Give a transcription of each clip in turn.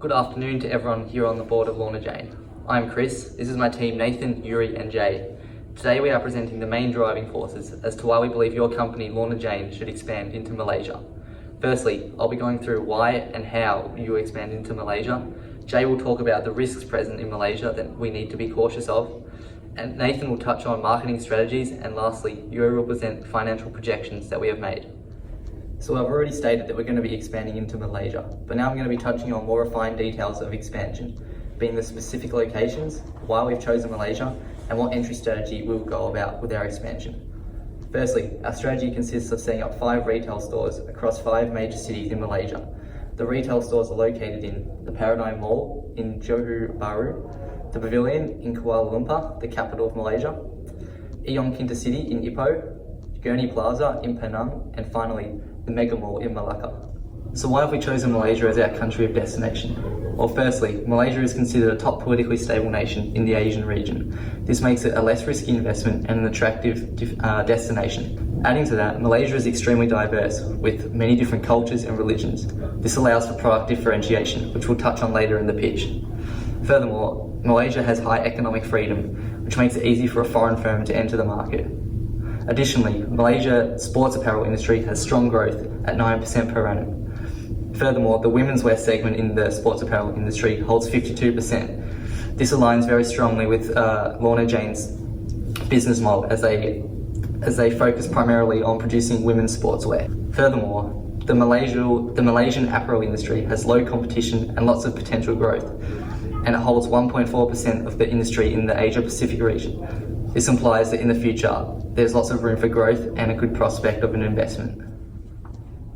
Good afternoon to everyone here on the board of Lorna Jane. I'm Chris, this is my team Nathan, Yuri and Jay. Today we are presenting the main driving forces as to why we believe your company Lorna Jane should expand into Malaysia. Firstly, I'll be going through why and how you expand into Malaysia. Jay will talk about the risks present in Malaysia that we need to be cautious of. And Nathan will touch on marketing strategies, and lastly, Yuri will present financial projections that we have made. So I've already stated that we're going to be expanding into Malaysia, but now I'm going to be touching on more refined details of expansion, being the specific locations, why we've chosen Malaysia, and what entry strategy we'll go about with our expansion. Firstly, our strategy consists of setting up 5 retail stores across 5 major cities in Malaysia. The retail stores are located in the Paradigm Mall in Johor Bahru, the Pavilion in Kuala Lumpur, the capital of Malaysia, Ion Kinta City in Ipoh, Gurney Plaza in Penang, and finally, the Mega Mall in Malacca. So why have we chosen Malaysia as our country of destination? Well, firstly, Malaysia is considered a top politically stable nation in the Asian region. This makes it a less risky investment and an attractive destination. Adding to that, Malaysia is extremely diverse with many different cultures and religions. This allows for product differentiation, which we'll touch on later in the pitch. Furthermore, Malaysia has high economic freedom, which makes it easy for a foreign firm to enter the market. Additionally, Malaysia's sports apparel industry has strong growth at 9% per annum. Furthermore, the women's wear segment in the sports apparel industry holds 52%. This aligns very strongly with Lorna Jane's business model as they focus primarily on producing women's sportswear. Furthermore, the Malaysian apparel industry has low competition and lots of potential growth, and it holds 1.4% of the industry in the Asia Pacific region. This implies that in the future, there's lots of room for growth and a good prospect of an investment.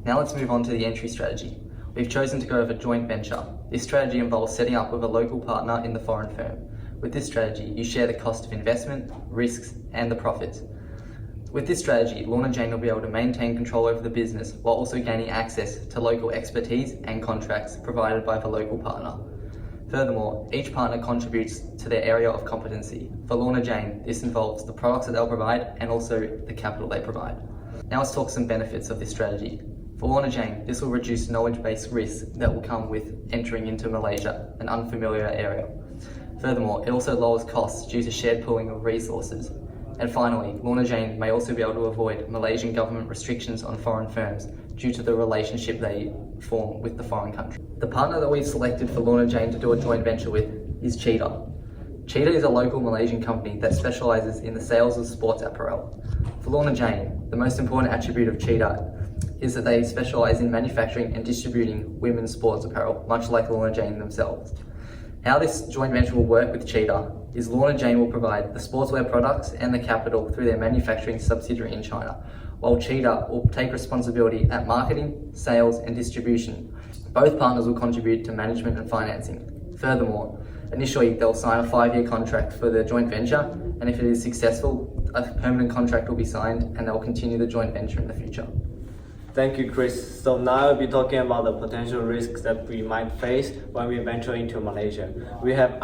Now let's move on to the entry strategy. We've chosen to go with a joint venture. This strategy involves setting up with a local partner in the foreign firm. With this strategy, you share the cost of investment, risks, and the profits. With this strategy, Lorna Jane will be able to maintain control over the business while also gaining access to local expertise and contracts provided by the local partner. Furthermore, each partner contributes to their area of competency. For Lorna Jane, this involves the products that they'll provide and also the capital they provide. Now let's talk some benefits of this strategy. For Lorna Jane, this will reduce knowledge-based risks that will come with entering into Malaysia, an unfamiliar area. Furthermore, it also lowers costs due to shared pooling of resources. And finally, Lorna Jane may also be able to avoid Malaysian government restrictions on foreign firms due to the relationship they form with the foreign country. The partner that we've selected for Lorna Jane to do a joint venture with is Cheetah. Cheetah is a local Malaysian company that specialises in the sales of sports apparel. For Lorna Jane, the most important attribute of Cheetah is that they specialise in manufacturing and distributing women's sports apparel, much like Lorna Jane themselves. How this joint venture will work with Cheetah is Lorna Jane will provide the sportswear products and the capital through their manufacturing subsidiary in China, while Cheetah will take responsibility at marketing, sales and distribution. Both partners will contribute to management and financing. Furthermore, initially they'll sign a 5-year contract for the joint venture, and if it is successful, a permanent contract will be signed and they'll continue the joint venture in the future. Thank you, Chris. So now I'll be talking about the potential risks that we might face when we venture into Malaysia. We have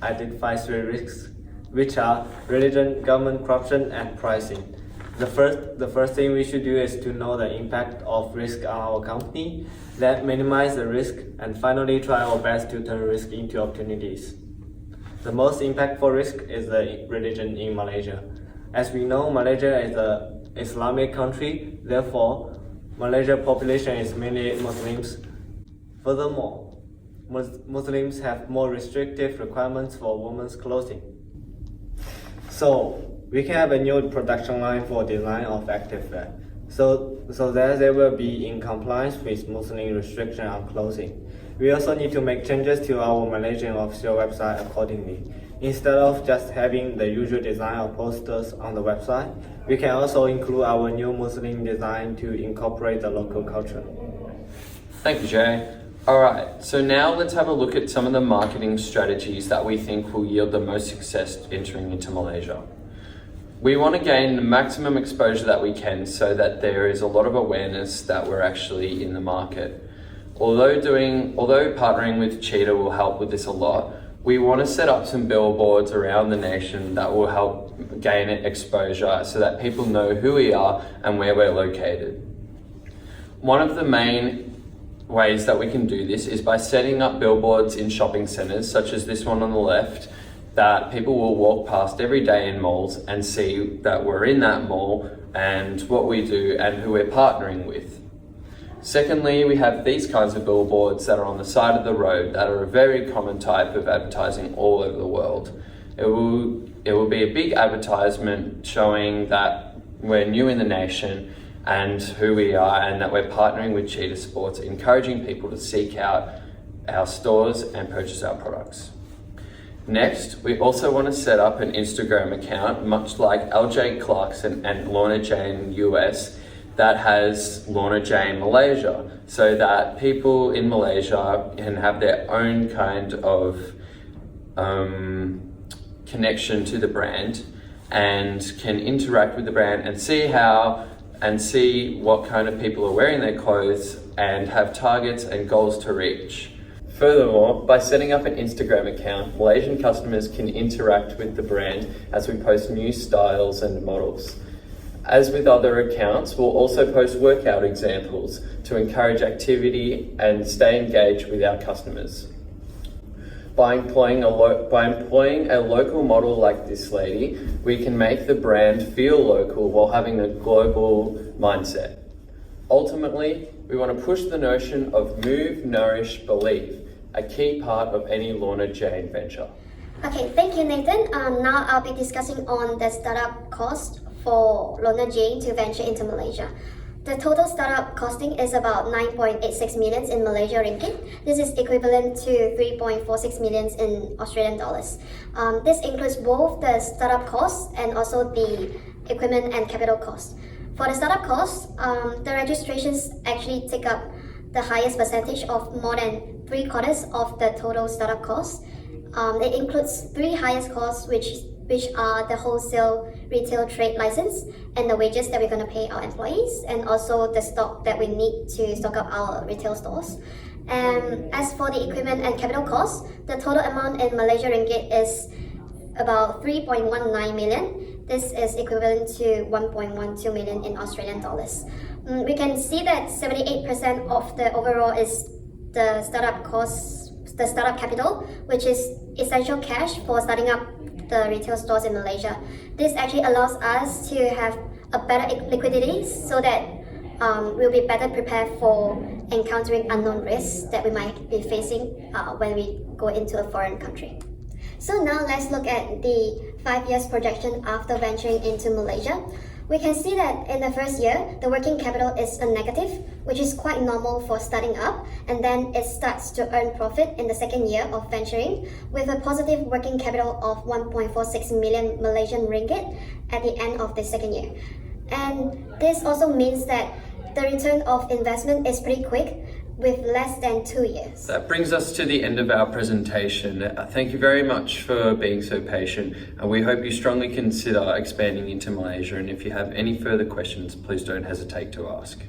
identified 3 risks, which are religion, government corruption, and pricing. The first thing we should do is to know the impact of risk on our company, then minimize the risk, and finally try our best to turn risk into opportunities. The most impactful risk is the religion in Malaysia. As we know, Malaysia is an Islamic country, therefore, Malaysia's population is mainly Muslims. Furthermore, Muslims have more restrictive requirements for women's clothing. So, we can have a new production line for design of activewear, so that they will be in compliance with Muslim restriction on clothing. We also need to make changes to our Malaysian official website accordingly. Instead of just having the usual design of posters on the website, we can also include our new Muslim design to incorporate the local culture. Thank you, Jay. Alright, so now let's have a look at some of the marketing strategies that we think will yield the most success entering into Malaysia. We want to gain the maximum exposure that we can so that there is a lot of awareness that we're actually in the market. Although partnering with Cheetah will help with this a lot, we want to set up some billboards around the nation that will help gain exposure so that people know who we are and where we're located. One of the main ways that we can do this is by setting up billboards in shopping centres, such as this one on the left, that people will walk past every day in malls and see that we're in that mall and what we do and who we're partnering with. Secondly, we have these kinds of billboards that are on the side of the road that are a very common type of advertising all over the world. It will be a big advertisement showing that we're new in the nation and who we are, and that we're partnering with Cheetah Sports, encouraging people to seek out our stores and purchase our products. Next, we also want to set up an Instagram account, much like LJ Clarkson and Lorna Jane US, that has Lorna Jane Malaysia, so that people in Malaysia can have their own kind of connection to the brand and can interact with the brand and see what kind of people are wearing their clothes and have targets and goals to reach. Furthermore, by setting up an Instagram account, Malaysian customers can interact with the brand as we post new styles and models. As with other accounts, we'll also post workout examples to encourage activity and stay engaged with our customers. By employing a local model like this lady, we can make the brand feel local while having a global mindset. Ultimately, we want to push the notion of move, nourish, believe, a key part of any Lorna Jane venture. Okay, thank you, Nathan. Now I'll be discussing on the startup cost for Lorna Jane to venture into Malaysia. The total startup costing is about 9.86 million in Malaysia ringgit. This is equivalent to 3.46 million in Australian dollars. This includes both the startup costs and also the equipment and capital costs. For the startup costs, the registrations actually take up the highest percentage of more than 3/4 of the total startup costs. It includes three highest costs, which are the wholesale retail trade license and the wages that we're going to pay our employees, and also the stock that we need to stock up our retail stores. And as for the equipment and capital costs, the total amount in Malaysia ringgit is about 3.19 million. This is equivalent to 1.12 million in Australian dollars. We can see that 78% of the overall is the startup costs, the startup capital, which is essential cash for starting up the retail stores in Malaysia. This actually allows us to have a better liquidity so that we'll be better prepared for encountering unknown risks that we might be facing when we go into a foreign country. So now let's look at the 5 years projection after venturing into Malaysia. We can see that in the first year, the working capital is a negative, which is quite normal for starting up, and then it starts to earn profit in the second year of venturing with a positive working capital of 1.46 million Malaysian ringgit at the end of the second year. And this also means that the return of investment is pretty quick, with less than 2 years. That brings us to the end of our presentation. Thank you very much for being so patient, and we hope you strongly consider expanding into Malaysia. And if you have any further questions, please don't hesitate to ask.